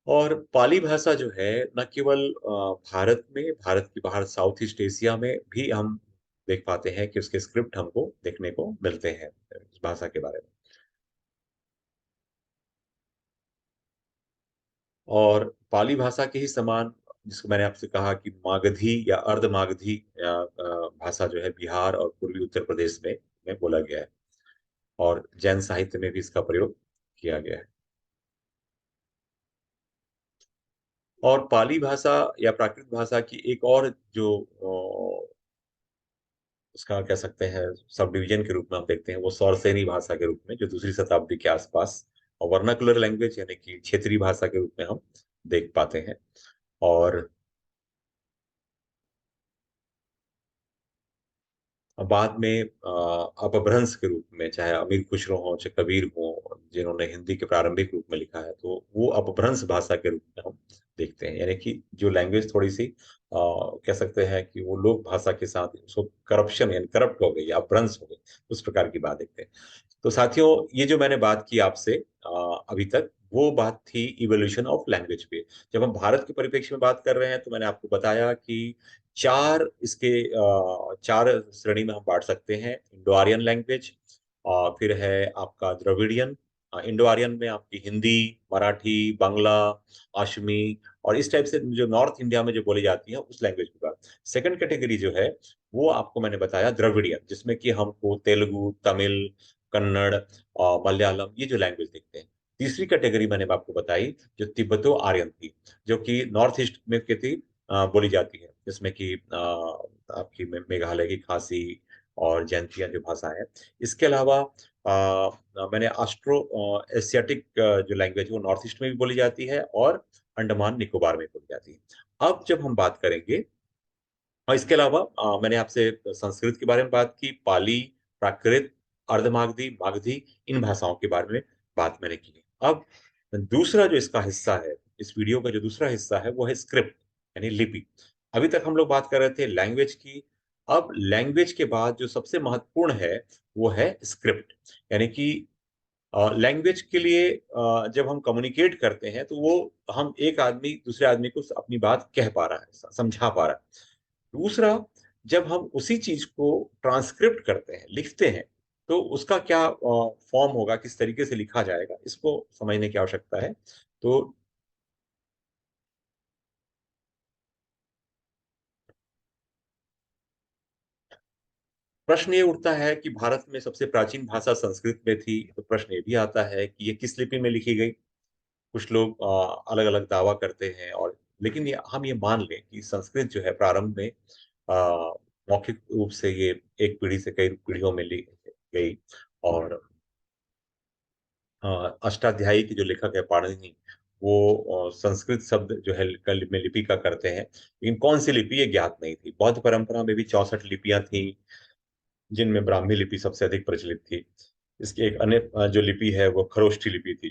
और पाली भाषा जो है न केवल भारत में, भारत के बाहर साउथ ईस्ट एशिया में भी हम देख पाते हैं कि उसके स्क्रिप्ट हमको देखने को मिलते हैं इस भाषा के बारे में। और पाली भाषा के ही समान, जिसको मैंने आपसे कहा कि मागधी या अर्ध मागधी भाषा जो है बिहार और पूर्वी उत्तर प्रदेश में बोला गया है, और जैन साहित्य में भी इसका प्रयोग किया गया है। और पाली भाषा या प्राकृत भाषा की एक और जो उसका कह सकते हैं सब डिवीजन के रूप में हम देखते हैं, वो सौरसेनी भाषा के रूप में, जो दूसरी शताब्दी के आसपास, और वर्नाकुलर लैंग्वेज यानी कि क्षेत्रीय भाषा के रूप में हम देख पाते हैं। और बाद में अपभ्रंश के रूप में, चाहे अमीर खुसरो हो, चाहे कबीर हो, जिन्होंने हिंदी के प्रारंभिक रूप में लिखा है, तो वो अपभ्रंश भाषा के रूप में हम देखते हैं, यानी कि जो लैंग्वेज थोड़ी सी कह सकते हैं कि वो लोक भाषा के साथ उसको करप्शन यानी करप्ट हो गई, अपभ्रंश हो गई, उस प्रकार की बात देखते हैं। तो साथियों, ये जो मैंने बात की आपसे अभी तक, वो बात थी इवोल्यूशन ऑफ लैंग्वेज पे। जब हम भारत के परिप्रेक्ष्य में बात कर रहे हैं तो मैंने आपको बताया कि चार इसके चार श्रेणी में हम बांट सकते हैं। इंडो आर्यन लैंग्वेज, फिर है आपका द्रविडियन, इंडो आर्यन में आपकी हिंदी, मराठी, बांग्ला, आशमी, और इस टाइप से जो नॉर्थ इंडिया में जो बोली जाती है उस लैंग्वेज की बात। सेकंड कैटेगरी जो है वो आपको मैंने बताया द्रविडियन, जिसमें कि हमको तेलुगु, तमिल, कन्नड़, मलयालम, ये जो लैंग्वेज देखते हैं। तीसरी कैटेगरी मैंने आपको बताई जो तिब्बतो आर्यन थी, जो कि नॉर्थ ईस्ट में की थी, बोली जाती है, जिसमें कि आपकी मेघालय की खासी और जैंतिया जो भाषा है। इसके अलावा मैंने ऑस्ट्रो एशियाटिक जो लैंग्वेज वो नॉर्थ ईस्ट में भी बोली जाती है और अंडमान निकोबार में बोली जाती है। अब जब हम बात करेंगे, और इसके अलावा मैंने आपसे संस्कृत के बारे में बात की, पाली, प्राकृत, अर्धमागधी, मागधी, इन भाषाओं के बारे में बात मैंने की। अब दूसरा जो इसका हिस्सा है, इस वीडियो का जो दूसरा हिस्सा है वो है स्क्रिप्ट यानी लिपि। अभी तक हम लोग बात कर रहे थे लैंग्वेज की। अब लैंग्वेज के बाद जो सबसे महत्वपूर्ण है वो है स्क्रिप्ट, यानी कि लैंग्वेज के लिए जब हम कम्युनिकेट करते हैं तो वो हम एक आदमी दूसरे आदमी को अपनी बात कह पा रहा है, समझा पा रहा है। दूसरा, जब हम उसी चीज को ट्रांसक्रिप्ट करते हैं, लिखते हैं, तो उसका क्या फॉर्म होगा, किस तरीके से लिखा जाएगा, इसको समझने की आवश्यकता है। तो प्रश्न ये उठता है कि भारत में सबसे प्राचीन भाषा संस्कृत में थी, तो प्रश्न ये भी आता है कि ये किस लिपि में लिखी गई। कुछ लोग अलग अलग दावा करते हैं, और लेकिन हम ये मान लें कि संस्कृत जो है प्रारंभ में मौखिक रूप से ये एक पीढ़ी से कई पीढ़ियों में ली गई। और अष्टाध्यायी के जो लेखक है पाणिनि, वो संस्कृत शब्द जो है कल में लिपि का करते हैं, लेकिन कौन सी लिपि ये ज्ञात नहीं थी। बौद्ध परंपरा में भी 64 लिपियां थी, जिनमें ब्राह्मी लिपि सबसे अधिक प्रचलित थी। इसकी एक अन्य जो लिपि है वो खरोष्ठी लिपि थी।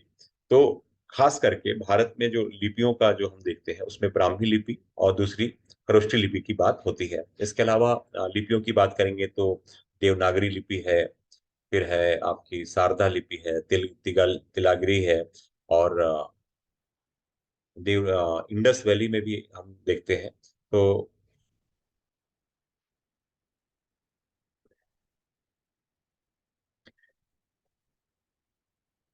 तो खास करके भारत में जो लिपियों का जो हम देखते हैं उसमें ब्राह्मी लिपि और दूसरी खरोष्ठी लिपि की बात होती है। इसके अलावा लिपियों की बात करेंगे तो देवनागरी लिपि है, फिर है आपकी शारदा लिपि है, तिलागिरी है, और इंडस वैली में भी हम देखते हैं। तो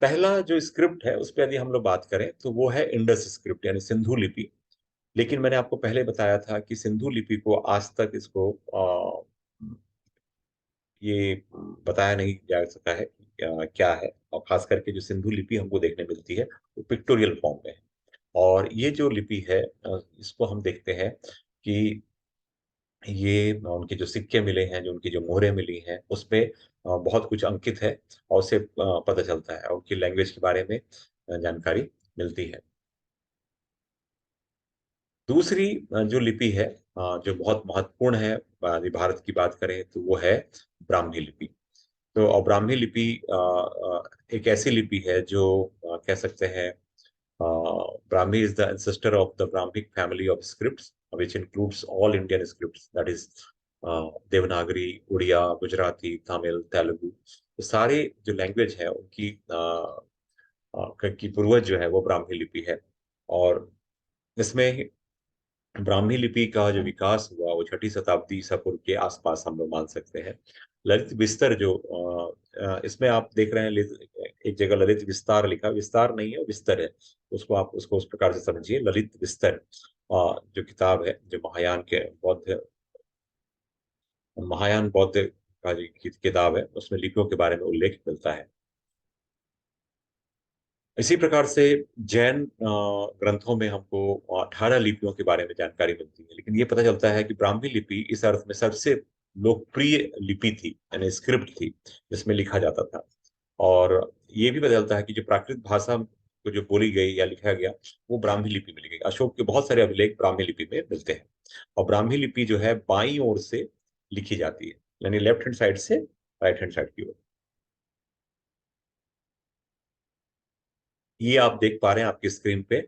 पहला जो स्क्रिप्ट है उस पर यदि हम लोग बात करें तो वो है इंडस स्क्रिप्ट यानी सिंधु लिपि। लेकिन मैंने आपको पहले बताया था कि सिंधु लिपि को आज तक इसको ये बताया नहीं जा सका है कि क्या है। और खास करके जो सिंधु लिपि हमको देखने मिलती है वो पिक्टोरियल फॉर्म में है। और ये जो लिपि है इसको हम देखते हैं कि ये उनके जो सिक्के मिले हैं, जो उनकी जो मोहरें मिली हैं, उस पे बहुत कुछ अंकित है, और उससे पता चलता है, और उनकी लैंग्वेज के बारे में जानकारी मिलती है। दूसरी जो लिपि है जो बहुत महत्वपूर्ण है, यदि भारत की बात करें तो वो है ब्राह्मी लिपि। तो और ब्राह्मी लिपि एक ऐसी लिपि है जो कह सकते हैं Brahmi is the ancestor of the Brahmic family of scripts, which includes all Indian scripts, that is Devanagari, Odia, Gujarati, Tamil, Telugu. तो सारे जो लैंग्वेज है उनकी की पूर्वज जो है वो ब्राह्मी लिपि है। और इसमें ब्राह्मी लिपि का जो विकास हुआ वो 6ठी शताब्दी ईसा पूर्व के आसपास हम लोग मान सकते हैं। ललित विस्तर जो इसमें आप देख रहे हैं, एक जगह ललित विस्तार लिखा, विस्तार नहीं है विस्तर है। उसको आप उसको उस प्रकार से समझिए, ललित विस्तर जो किताब है, जो महायान बौद्ध का जो किताब है, उसमें लिपियों के बारे में उल्लेख मिलता है। इसी प्रकार से जैन ग्रंथों में हमको 18 लिपियों के बारे में जानकारी मिलती है, लेकिन ये पता चलता है कि ब्राह्मी लिपि इस अर्थ में सबसे लोकप्रिय लिपि थी, यानी स्क्रिप्ट थी जिसमें लिखा जाता था। और ये भी पता चलता है कि जो प्राकृत भाषा को जो बोली गई या लिखा गया वो ब्राह्मी लिपि में लिखी गई। अशोक के बहुत सारे अभिलेख ब्राह्मी लिपि में मिलते हैं। और ब्राह्मी लिपि जो है बाईं ओर से लिखी जाती है, यानी लेफ्ट हैंड साइड से राइट हैंड साइड की ओर। ये आप देख पा रहे हैं आपकी स्क्रीन पे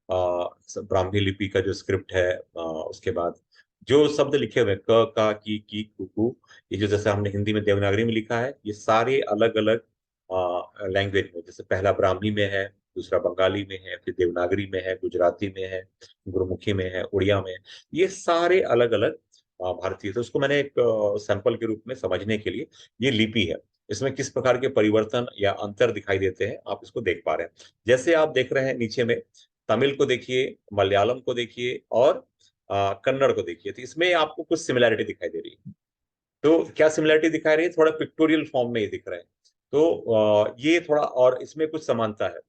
ब्राह्मी लिपि का जो स्क्रिप्ट है। उसके बाद जो शब्द लिखे हुए हैं, क का की कुकू, ये जो जैसे हमने हिंदी में देवनागरी में लिखा है, ये सारे अलग अलग लैंग्वेज में, जैसे पहला ब्राह्मी में है, दूसरा बंगाली में है, फिर देवनागरी में है, गुजराती में है, गुरुमुखी में है, उड़िया में है। ये सारे अलग अलग भारतीय, तो उसको मैंने एक सैंपल के रूप में समझने के लिए, ये लिपि है, इसमें किस प्रकार के परिवर्तन या अंतर दिखाई देते हैं आप इसको देख पा रहे हैं। जैसे आप देख रहे हैं नीचे में, तमिल को देखिए, मलयालम को देखिए, और कन्नड़ को देखिए, तो इसमें आपको कुछ सिमिलैरिटी दिखाई दे रही है। तो क्या सिमिलैरिटी दिखाई रही है, थोड़ा पिक्टोरियल फॉर्म में ही दिख रहे हैं। तो ये थोड़ा, और इसमें कुछ समानता है,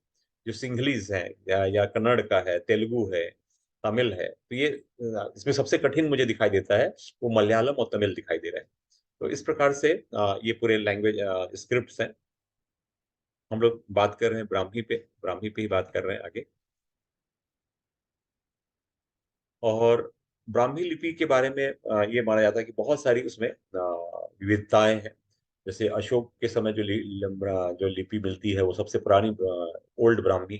जो सिंहलीज है या कन्नड़ का है, तेलुगु है, तमिल है, तो ये इसमें सबसे कठिन मुझे दिखाई देता है वो मलयालम और तमिल दिखाई दे रहा है। तो इस प्रकार से ये पूरे लैंग्वेज स्क्रिप्ट्स हैं। हम लोग बात कर रहे हैं ब्राह्मी पे ही बात कर रहे हैं आगे। और ब्राह्मी लिपि के बारे में ये माना जाता है कि बहुत सारी उसमें विविधताएं हैं। जैसे अशोक के समय जो लिपि मिलती है वो सबसे पुरानी ओल्ड ब्राह्मी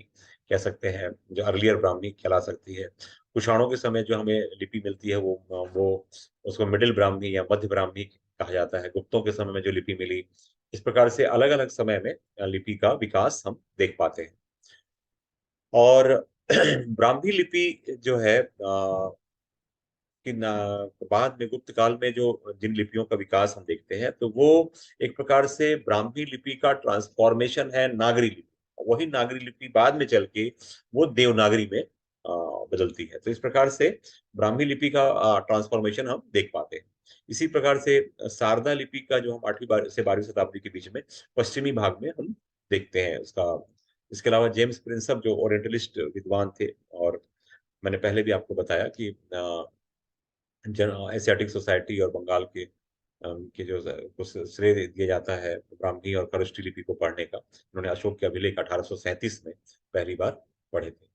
कह सकते हैं, जो अर्लियर ब्राह्मी कहला सकती है। कुषाणों के समय जो हमें लिपि मिलती है वो उसको मिडिल ब्राह्मी या मध्य ब्राह्मी कहा जाता है। गुप्तों के समय में जो लिपि मिली, इस प्रकार से अलग अलग समय में लिपि का विकास हम देख पाते हैं। और ब्राह्मी लिपि जो है कि बाद में गुप्त काल में जो जिन लिपियों का विकास हम देखते हैं, तो वो एक प्रकार से ब्राह्मी लिपि का ट्रांसफॉर्मेशन है नागरी लिपि। वही नागरी लिपि बाद में चल के वो देवनागरी में बदलती है। तो इस प्रकार से ब्राह्मी लिपि का ट्रांसफॉर्मेशन हम देख पाते हैं। इसी प्रकार से शारदा लिपि का जो हम 8वीं से 12वीं शताब्दी के बीच में पश्चिमी भाग में हम देखते हैं उसका। इसके अलावा जेम्स प्रिंसप जो ओरिएंटलिस्ट विद्वान थे, और मैंने पहले भी आपको बताया कि एशियाटिक सोसाइटी और बंगाल के जो कुछ श्रेय दिया जाता है ब्राह्मी और खरोष्ठी लिपि को पढ़ने का। उन्होंने अशोक के अभिलेख 1837 में पहली बार पढ़े थे।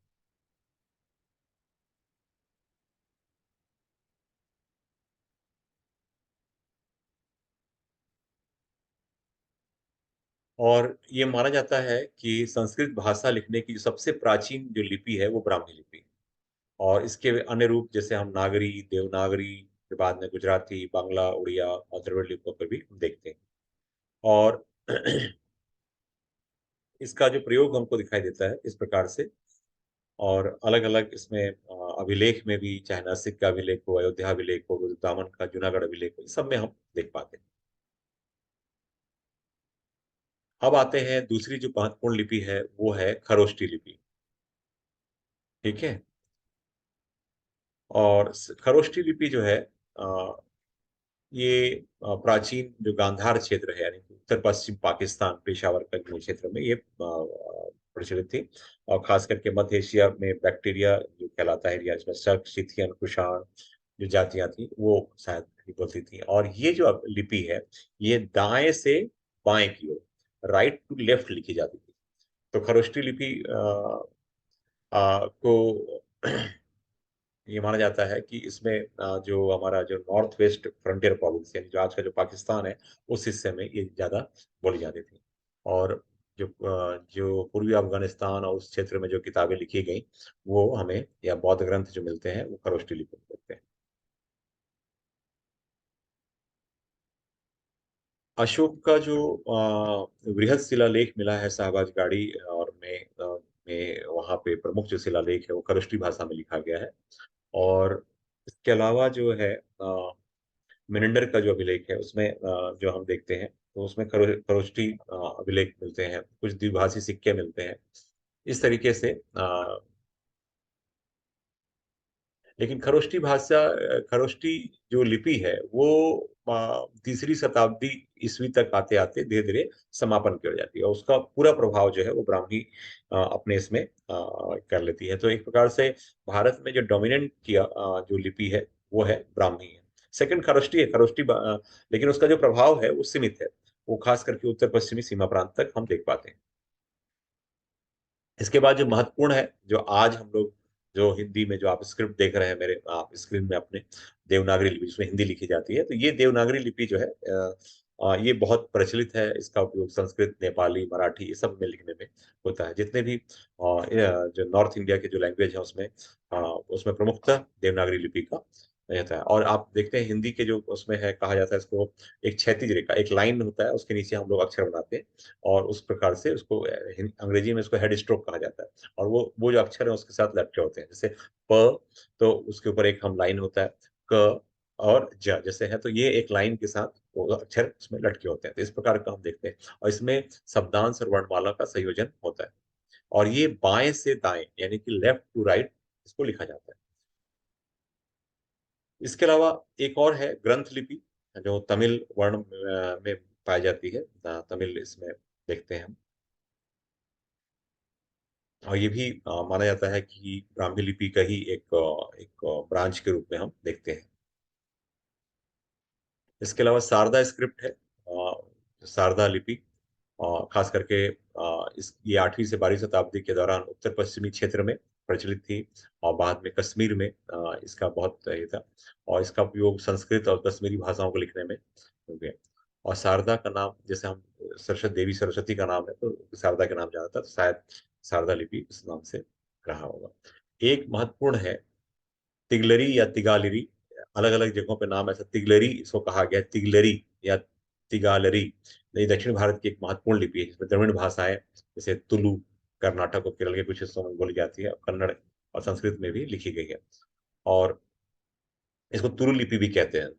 और ये माना जाता है कि संस्कृत भाषा लिखने की जो सबसे प्राचीन जो लिपि है वो ब्राह्मी लिपि है। और इसके अन्य रूप जैसे हम नागरी, देवनागरी, फिर बाद में गुजराती, बांग्ला, उड़िया और द्रविड़ लिपियों पर भी हम देखते हैं। और इसका जो प्रयोग हमको दिखाई देता है इस प्रकार से। और अलग अलग इसमें अभिलेख में भी, चाहे नासिक का अभिलेख हो, अयोध्या अभिलेख हो, दामन का जूनागढ़ अभिलेख हो, इस सब में हम देख पाते हैं। अब आते हैं दूसरी जो महत्वपूर्ण लिपि है वो है खरोष्टी लिपि। ठीक है। और खरोष्टी लिपि जो है ये प्राचीन जो गांधार क्षेत्र है, यानी कि उत्तर पश्चिम पाकिस्तान, पेशावर का जो क्षेत्र में ये प्रचलित थी। और खास करके मध्य एशिया में बैक्टीरिया जो कहलाता है एरिया, इसमें शक, शिथियन, कुषाण जो जातियां थी वो शायद बोलती थी। और ये जो लिपि है ये दाएं से बाएं की ओर, राइट टू लेफ्ट लिखी जाती थी। तो खरोष्टी लिपि को ये माना जाता है कि इसमें जो हमारा जो नॉर्थ वेस्ट फ्रंटियर प्रोविंस, यानी जो आज का जो पाकिस्तान है, उस हिस्से में ये ज्यादा बोली जाती थी। और जो पूर्वी अफगानिस्तान और उस क्षेत्र में जो किताबें लिखी गई वो हमें, या बौद्ध ग्रंथ जो मिलते हैं, वो खरोष्टी लिपि में मिलते हैं। अशोक का जो वृहद शिलालेख मिला है शाहबाज गाड़ी और में वहाँ पे प्रमुख जो शिलालेख है वो खरोष्टी भाषा में लिखा गया है। और इसके अलावा जो है मिनेंडर का जो अभिलेख है उसमें जो हम देखते हैं तो उसमें खरोष्टी अभिलेख मिलते हैं, कुछ द्विभाषी सिक्के मिलते हैं इस तरीके से। लेकिन खरोष्टी भाषा, खरोष्टी जो लिपि है वो 3री शताब्दी ईस्वी तक आते आते धीरे धीरे समापन की ओर जाती है, और उसका पूरा प्रभाव जो है वो ब्राह्मी अपने इसमें कर लेती है। तो एक प्रकार से भारत में जो डोमिनेंट किया जो लिपि है वो है ब्राह्मी है। सेकंड खरोष्टी है। लेकिन उसका जो प्रभाव है वो सीमित है। वो खास करके उत्तर पश्चिमी सीमा प्रांत तक हम देख पाते हैं। इसके बाद जो महत्वपूर्ण है, जो आज हम लोग जो हिंदी में जो आप स्क्रिप्ट देख रहे हैं मेरे आप स्क्रीन में अपने, देवनागरी लिपि जिसमें हिंदी लिखी जाती है, तो ये देवनागरी लिपि जो है ये बहुत प्रचलित है। इसका उपयोग संस्कृत, नेपाली, मराठी ये सब में लिखने में होता है। जितने भी जो नॉर्थ इंडिया के जो लैंग्वेज है उसमें उसमें प्रमुखता देवनागरी लिपि का रहता है। और आप देखते हैं हिंदी के जो उसमें है, कहा जाता है इसको एक क्षैतिज रेखा, एक लाइन होता है, उसके नीचे हम लोग अक्षर बनाते हैं, और उस प्रकार से उसको अंग्रेजी में उसको हेड स्ट्रोक कहा जाता है। और वो जो अक्षर है उसके साथ लटके होते हैं, जैसे प, तो उसके ऊपर एक हम लाइन होता है, क और ज जैसे है, तो ये एक लाइन के साथ वो अक्षर उसमें लटके होते हैं। तो इस प्रकार का हम देखते हैं। और इसमें शब्दांश और वर्णमाला का संयोजन होता है। और ये बाएं से दाएं, यानी कि लेफ्ट टू राइट इसको लिखा जाता है। इसके अलावा एक और है ग्रंथ लिपि, जो तमिल वर्ण में पाई जाती है। तमिल इसमें देखते हैं हम। और ये भी माना जाता है कि ब्राह्मी लिपि का ही एक ब्रांच के रूप में हम देखते हैं। इसके अलावा शारदा स्क्रिप्ट है, शारदा लिपि। खास करके इस ये 8वीं से 12वीं शताब्दी के दौरान उत्तर पश्चिमी क्षेत्र में प्रचलित थी, और बाद में कश्मीर में इसका बहुत ये था। और इसका उपयोग संस्कृत और कश्मीरी भाषाओं को लिखने में हो गया। और शारदा का नाम, जैसे हम सरस्वती देवी, सरस्वती का नाम है तो शारदा के नाम जाना था, तो शायद शारदा लिपि इस नाम से रहा होगा। एक महत्वपूर्ण है तिगलरी या तिगालरी। अलग अलग जगहों पे नाम ऐसा तिगलरी इसको कहा गया है, तिगलरी या तिगालरी। ये दक्षिण भारत की एक महत्वपूर्ण लिपि है जिसमें द्रविड़ भाषाएं जैसे तुलु, कर्नाटक और केरल के कुछ हिस्सों में बोली जाती है, और कन्नड़ और संस्कृत में भी लिखी गई है। और इसको तुरु लिपि भी कहते हैं।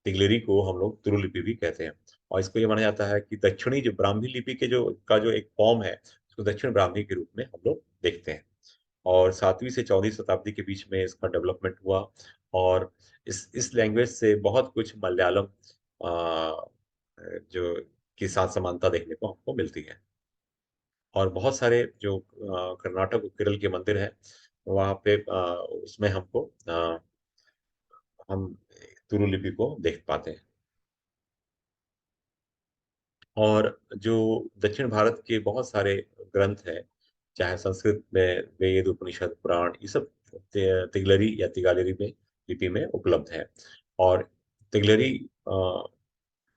तिगलेरी को हम लोग तुरु लिपि भी कहते हैं। और इसको ये माना जाता है कि दक्षिणी जो ब्राह्मी लिपि के जो एक फॉर्म है, उसको दक्षिण ब्राह्मी के रूप में हम लोग देखते हैं। और 7वीं से 14वीं शताब्दी के बीच में इसका डेवलपमेंट हुआ। और इस लैंग्वेज से बहुत कुछ मलयालम जो के साथ समानता देखने को हमको मिलती है। और बहुत सारे जो कर्नाटक और केरल के मंदिर हैं, वहाँ पे उसमें हम तुरु लिपि को देख पाते हैं। और जो दक्षिण भारत के बहुत सारे ग्रंथ हैं, चाहे संस्कृत में वेद, उपनिषद, पुराण, ये सब तिगलरी या तिगालरी में लिपि में उपलब्ध है। और तिगलरी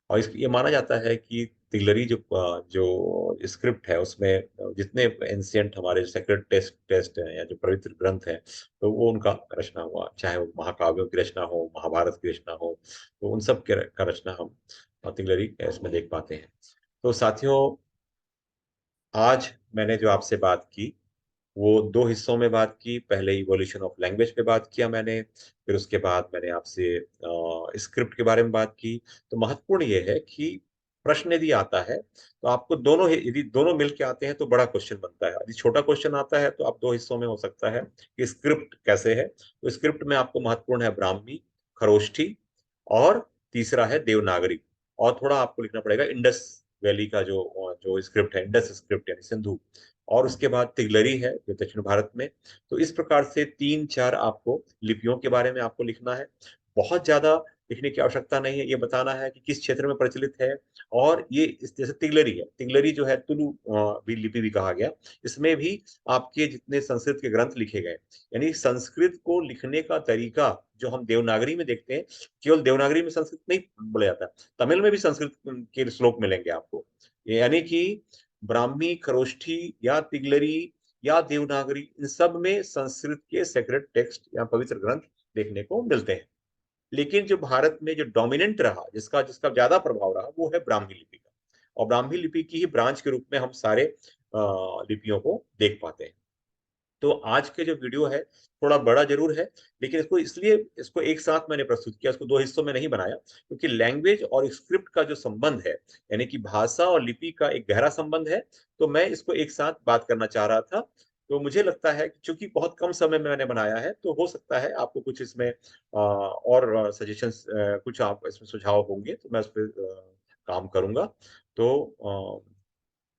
और ये माना जाता है कि तिगलरी जो स्क्रिप्ट है उसमें जितने एंशियंट हमारे सेक्रेड टेस्ट टेस्ट हैं या जो पवित्र ग्रंथ हैं, तो वो उनका रचना हुआ, चाहे वो महाकाव्यों की रचना हो, महाभारत की रचना हो, तो उन सब का रचना हम तिगलरी इसमें देख पाते हैं। तो साथियों, आज मैंने जो आपसे बात की वो दो हिस्सों में बात की। पहले इवोल्यूशन ऑफ लैंग्वेज पे बात किया मैंने, फिर उसके बाद मैंने आपसे स्क्रिप्ट के बारे में बात की। तो महत्वपूर्ण ये है कि प्रश्न यदि आता है तो आपको दोनों यदि दोनों मिलके आते हैं तो बड़ा क्वेश्चन बनता है। यदि छोटा क्वेश्चन आता है तो आप दो हिस्सों में हो सकता है कि स्क्रिप्ट कैसे है। तो स्क्रिप्ट में आपको महत्वपूर्ण है ब्राह्मी, खरोष्ठी, और तीसरा है देवनागरी। और थोड़ा आपको लिखना पड़ेगा इंडस वैली का जो जो स्क्रिप्ट है, इंडस स्क्रिप्ट यानी सिंधु। और उसके बाद तिगलरी है जो दक्षिण भारत में। तो इस प्रकार से 3-4 आपको लिपियों के बारे में आपको लिखना है। बहुत ज्यादा लिखने की आवश्यकता नहीं है, ये बताना है कि किस क्षेत्र में प्रचलित है। और ये इस जैसे तिगलरी है, तिगलरी जो है तुलु भी लिपि भी कहा गया। इसमें भी आपके जितने संस्कृत के ग्रंथ लिखे गए, यानी संस्कृत को लिखने का तरीका जो हम देवनागरी में देखते हैं, केवल देवनागरी में संस्कृत नहीं बोला जाता, तमिल में भी संस्कृत के श्लोक मिलेंगे आपको। यानी कि ब्राह्मी, खरोष्ठी या तिगलरी या देवनागरी, इन सब में संस्कृत के सेक्रेड टेक्स्ट या पवित्र ग्रंथ देखने को मिलते हैं। लेकिन जो भारत में जो डोमिनेंट रहा, जिसका जिसका ज्यादा प्रभाव रहा, वो है ब्राह्मी लिपि का। और ब्राह्मी लिपि की ही ब्रांच के रूप में हम सारे लिपियों को देख पाते हैं। तो आज के जो वीडियो है थोड़ा बड़ा जरूर है, लेकिन इसको एक साथ मैंने प्रस्तुत किया, इसको दो हिस्सों में नहीं बनाया, क्योंकि लैंग्वेज और स्क्रिप्ट का जो संबंध है, यानी कि भाषा और लिपि का एक गहरा संबंध है। तो मैं इसको एक साथ बात करना चाह रहा था। तो मुझे लगता है कि चूंकि बहुत कम समय में मैंने बनाया है, तो हो सकता है आपको कुछ इसमें और सजेशंस, कुछ आप इसमें सुझाव होंगे, तो मैं उस पर काम करूंगा। तो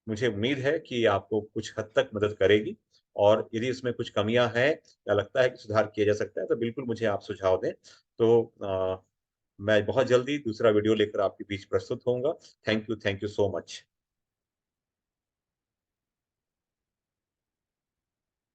मुझे उम्मीद है कि आपको कुछ हद तक मदद करेगी। और यदि उसमें कुछ कमियां हैं या लगता है कि सुधार किया जा सकता है, तो बिल्कुल मुझे आप सुझाव दें। तो मैं बहुत जल्दी दूसरा वीडियो लेकर आपके बीच प्रस्तुत होऊंगा। Thank you so much.